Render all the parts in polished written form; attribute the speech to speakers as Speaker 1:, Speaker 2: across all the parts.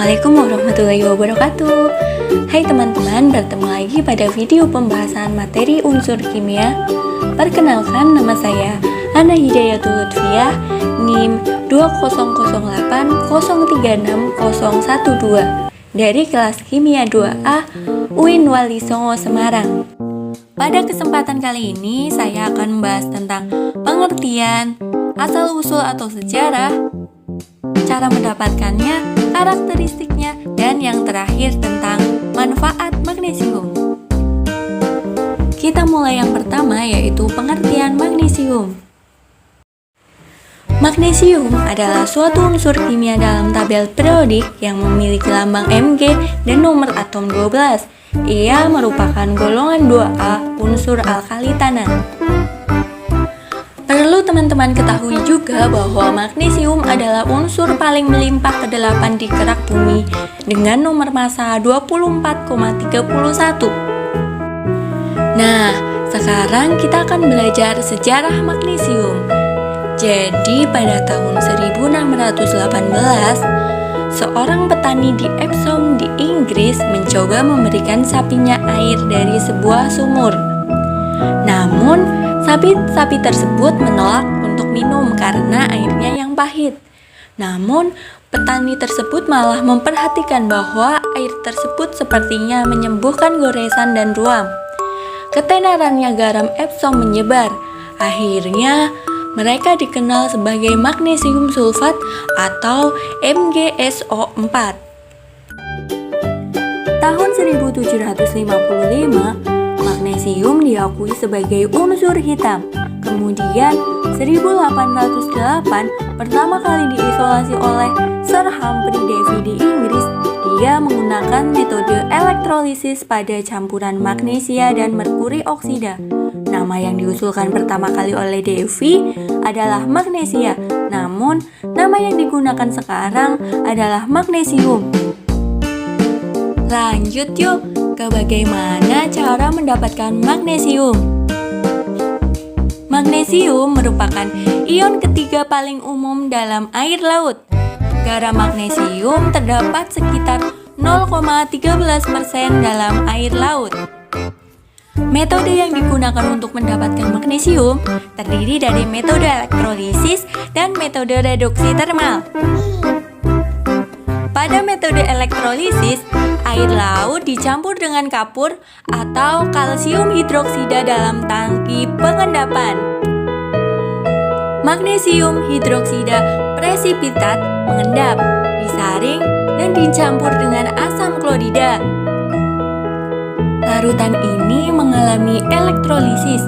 Speaker 1: Assalamualaikum warahmatullahi wabarakatuh. Hai teman-teman, bertemu lagi pada video pembahasan materi unsur kimia. Perkenalkan, nama saya Ana Hidayatul Lutfiah, NIM 20080360012 dari kelas Kimia 2A UIN Wali Songo Semarang. Pada kesempatan kali ini saya akan membahas tentang pengertian, asal-usul atau sejarah, cara mendapatkannya, karakteristiknya, dan yang terakhir tentang manfaat magnesium. Kita mulai yang pertama, yaitu pengertian magnesium. Magnesium adalah suatu unsur kimia dalam tabel periodik yang memiliki lambang Mg dan nomor atom 12. Ia merupakan golongan 2A unsur alkali tanah. Perlu teman-teman ketahui juga bahwa magnesium adalah unsur paling melimpah ke-8 di kerak bumi dengan nomor massa 24,31. Nah, sekarang kita akan belajar sejarah magnesium. Jadi pada tahun 1618, seorang petani di Epsom di Inggris mencoba memberikan sapinya air dari sebuah sumur. Namun, sapi-sapi tersebut menolak untuk minum karena airnya yang pahit. Namun, petani tersebut malah memperhatikan bahwa air tersebut sepertinya menyembuhkan goresan dan ruam. Ketenarannya garam Epsom menyebar. Akhirnya, mereka dikenal sebagai magnesium sulfat atau MgSO4. Tahun 1755, magnesium diakui sebagai unsur hitam. Kemudian 1808 pertama kali diisolasi oleh Sir Humphrey Davy di Inggris. Dia menggunakan metode elektrolisis pada campuran magnesia dan merkuri oksida. Nama yang diusulkan pertama kali oleh Davy adalah magnesia, namun nama yang digunakan sekarang adalah magnesium. Lanjut yuk ke bagaimana cara mendapatkan magnesium. Magnesium merupakan ion ketiga paling umum dalam air laut. Garam magnesium terdapat sekitar 0,13% dalam air laut. Metode yang digunakan untuk mendapatkan magnesium terdiri dari metode elektrolisis dan metode reduksi termal. Pada metode elektrolisis, air laut dicampur dengan kapur atau kalsium hidroksida dalam tangki pengendapan. Magnesium hidroksida presipitat mengendap, disaring, dan dicampur dengan asam klorida. Larutan ini mengalami elektrolisis,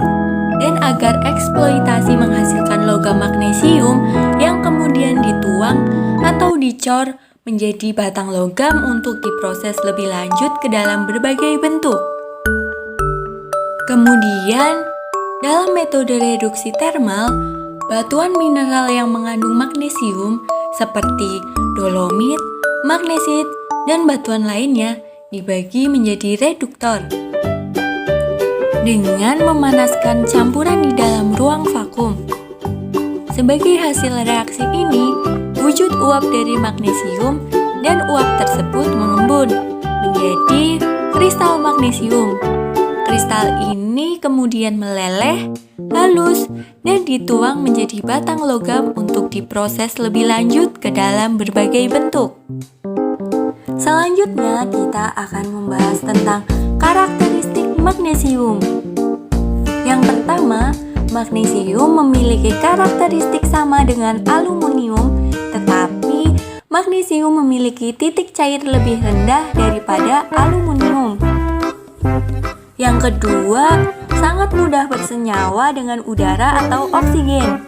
Speaker 1: dan agar eksploitasi menghasilkan logam magnesium yang kemudian dituang atau dicor menjadi batang logam untuk diproses lebih lanjut ke dalam berbagai bentuk. Kemudian, dalam metode reduksi termal, batuan mineral yang mengandung magnesium seperti dolomit, magnesit, dan batuan lainnya dibagi menjadi reduktor. Dengan memanaskan campuran di dalam ruang vakum. Sebagai hasil reaksi ini, wujud uap dari magnesium dan uap tersebut mengembun menjadi kristal magnesium. Kristal ini kemudian meleleh, halus, dan dituang menjadi batang logam untuk diproses lebih lanjut ke dalam berbagai bentuk. Selanjutnya kita akan membahas tentang karakteristik magnesium. Yang pertama, magnesium memiliki karakteristik sama dengan aluminium, tetapi magnesium memiliki titik cair lebih rendah daripada aluminium. Yang kedua, sangat mudah bersenyawa dengan udara atau oksigen.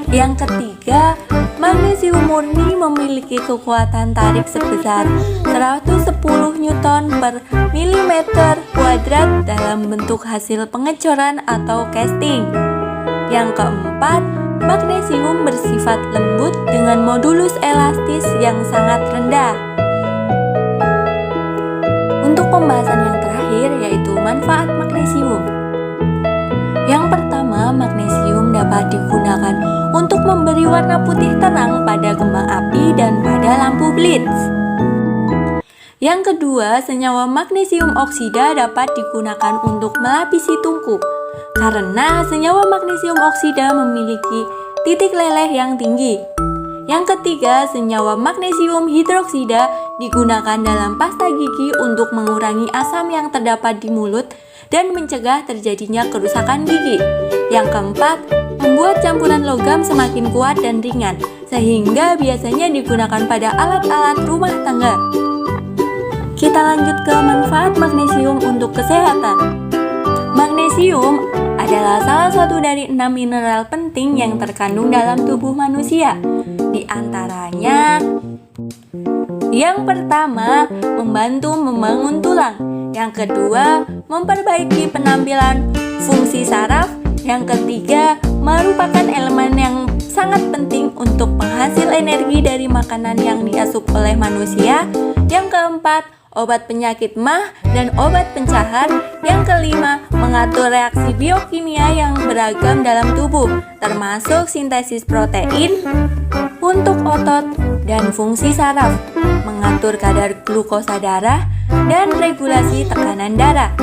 Speaker 1: Yang ketiga, magnesium murni memiliki kekuatan tarik sebesar 110 Newton per milimeter kuadrat dalam bentuk hasil pengecoran atau casting. Yang keempat, magnesium bersifat lembut dengan modulus elastis yang sangat rendah. Untuk pembahasan yang terakhir yaitu manfaat magnesium. Yang pertama, magnesium dapat digunakan untuk memberi warna putih terang pada kembang api dan pada lampu blitz. Yang kedua, senyawa magnesium oksida dapat digunakan untuk melapisi tungku karena senyawa magnesium oksida memiliki titik leleh yang tinggi. Yang ketiga, senyawa magnesium hidroksida digunakan dalam pasta gigi untuk mengurangi asam yang terdapat di mulut dan mencegah terjadinya kerusakan gigi. Yang keempat, membuat campuran logam semakin kuat dan ringan, sehingga biasanya digunakan pada alat-alat rumah tangga. Kita lanjut ke manfaat magnesium untuk kesehatan. Magnesium adalah salah satu dari 6 mineral penting yang terkandung dalam tubuh manusia. Di antaranya, yang pertama, membantu membangun tulang. Yang kedua, memperbaiki penampilan fungsi saraf. Yang ketiga, merupakan elemen yang sangat penting untuk penghasil energi dari makanan yang diasup oleh manusia. Yang keempat, obat penyakit MAH dan obat pencahar. Yang kelima, mengatur reaksi biokimia yang beragam dalam tubuh, termasuk sintesis protein untuk otot dan fungsi saraf, mengatur kadar glukosa darah, dan regulasi tekanan darah.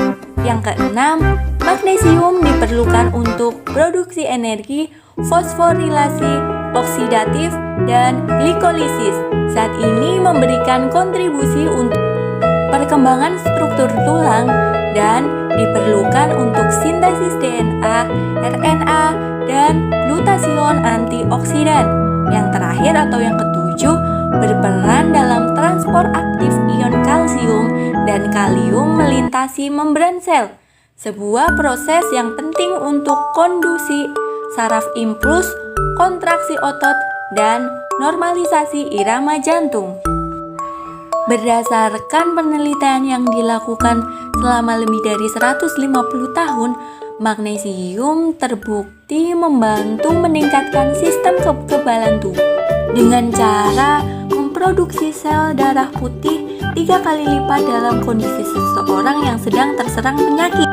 Speaker 1: Yang keenam, magnesium diperlukan untuk produksi energi, fosforilasi oksidatif, dan glikolisis. Saat ini memberikan kontribusi untuk perkembangan struktur tulang dan diperlukan untuk sintesis DNA, RNA, dan glutasion antioksidan. Yang terakhir atau yang ketujuh, berperan dalam transport aktif ion kalsium dan kalium melintasi membran sel, sebuah proses yang penting untuk konduksi saraf impuls, kontraksi otot, dan normalisasi irama jantung. Berdasarkan penelitian yang dilakukan selama lebih dari 150 tahun, magnesium terbukti membantu meningkatkan sistem kekebalan tubuh dengan cara memproduksi sel darah putih 3 kali lipat dalam kondisi seseorang yang sedang terserang penyakit,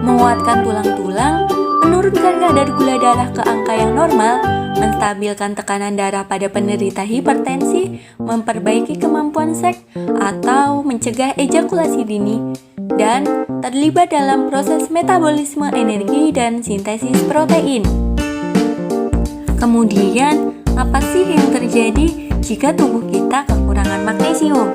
Speaker 1: menguatkan tulang-tulang, menurunkan kadar gula darah ke angka yang normal, menstabilkan tekanan darah pada penderita hipertensi, memperbaiki kemampuan seks atau mencegah ejakulasi dini, dan terlibat dalam proses metabolisme energi dan sintesis protein. Kemudian, apa sih yang terjadi jika tubuh kita kekurangan magnesium?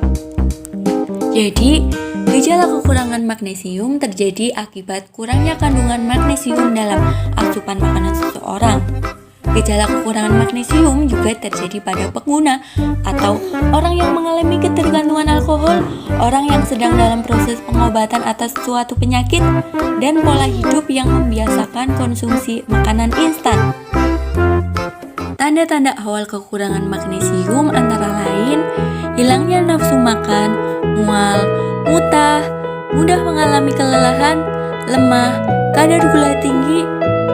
Speaker 1: Jadi, gejala kekurangan magnesium terjadi akibat kurangnya kandungan magnesium dalam asupan makanan seseorang. Gejala kekurangan magnesium juga terjadi pada pengguna atau orang yang mengalami ketergantungan alkohol, orang yang sedang dalam proses pengobatan atas suatu penyakit, dan pola hidup yang membiasakan konsumsi makanan instan. Tanda-tanda awal kekurangan magnesium antara lain hilangnya nafsu makan, mual, muntah, mudah mengalami kelelahan, lemah, kadar gula tinggi,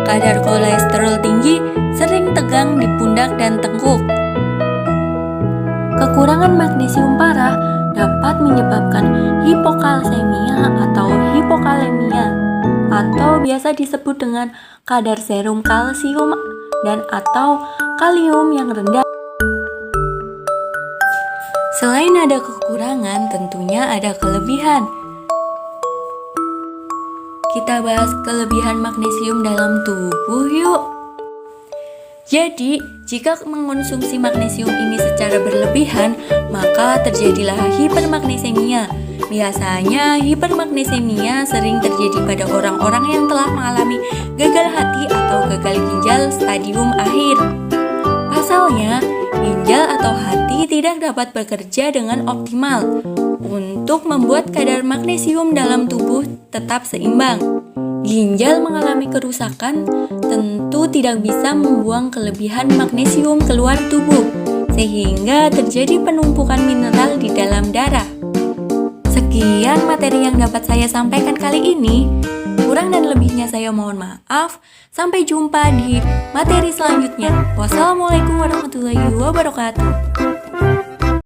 Speaker 1: kadar kolesterol tinggi, sering tegang di pundak dan tengkuk. Kekurangan magnesium parah dapat menyebabkan hipokalsemia atau hipokalemia, atau biasa disebut dengan kadar serum kalsium dan atau kalium yang rendah. Selain ada kekurangan, tentunya ada kelebihan. Kita bahas kelebihan magnesium dalam tubuh yuk. Jadi, jika mengonsumsi magnesium ini secara berlebihan, maka terjadilah hipermagnesemia. Biasanya, hipermagnesemia sering terjadi pada orang-orang yang telah mengalami gagal hati atau gagal ginjal stadium akhir. Pasalnya, ginjal atau hati tidak dapat bekerja dengan optimal untuk membuat kadar magnesium dalam tubuh tetap seimbang. Ginjal mengalami kerusakan, tentu tidak bisa membuang kelebihan magnesium keluar tubuh, sehingga terjadi penumpukan mineral di dalam darah. Sekian materi yang dapat saya sampaikan kali ini. Kurang dan lebihnya saya mohon maaf. Sampai jumpa di materi selanjutnya. Wassalamualaikum warahmatullahi wabarakatuh.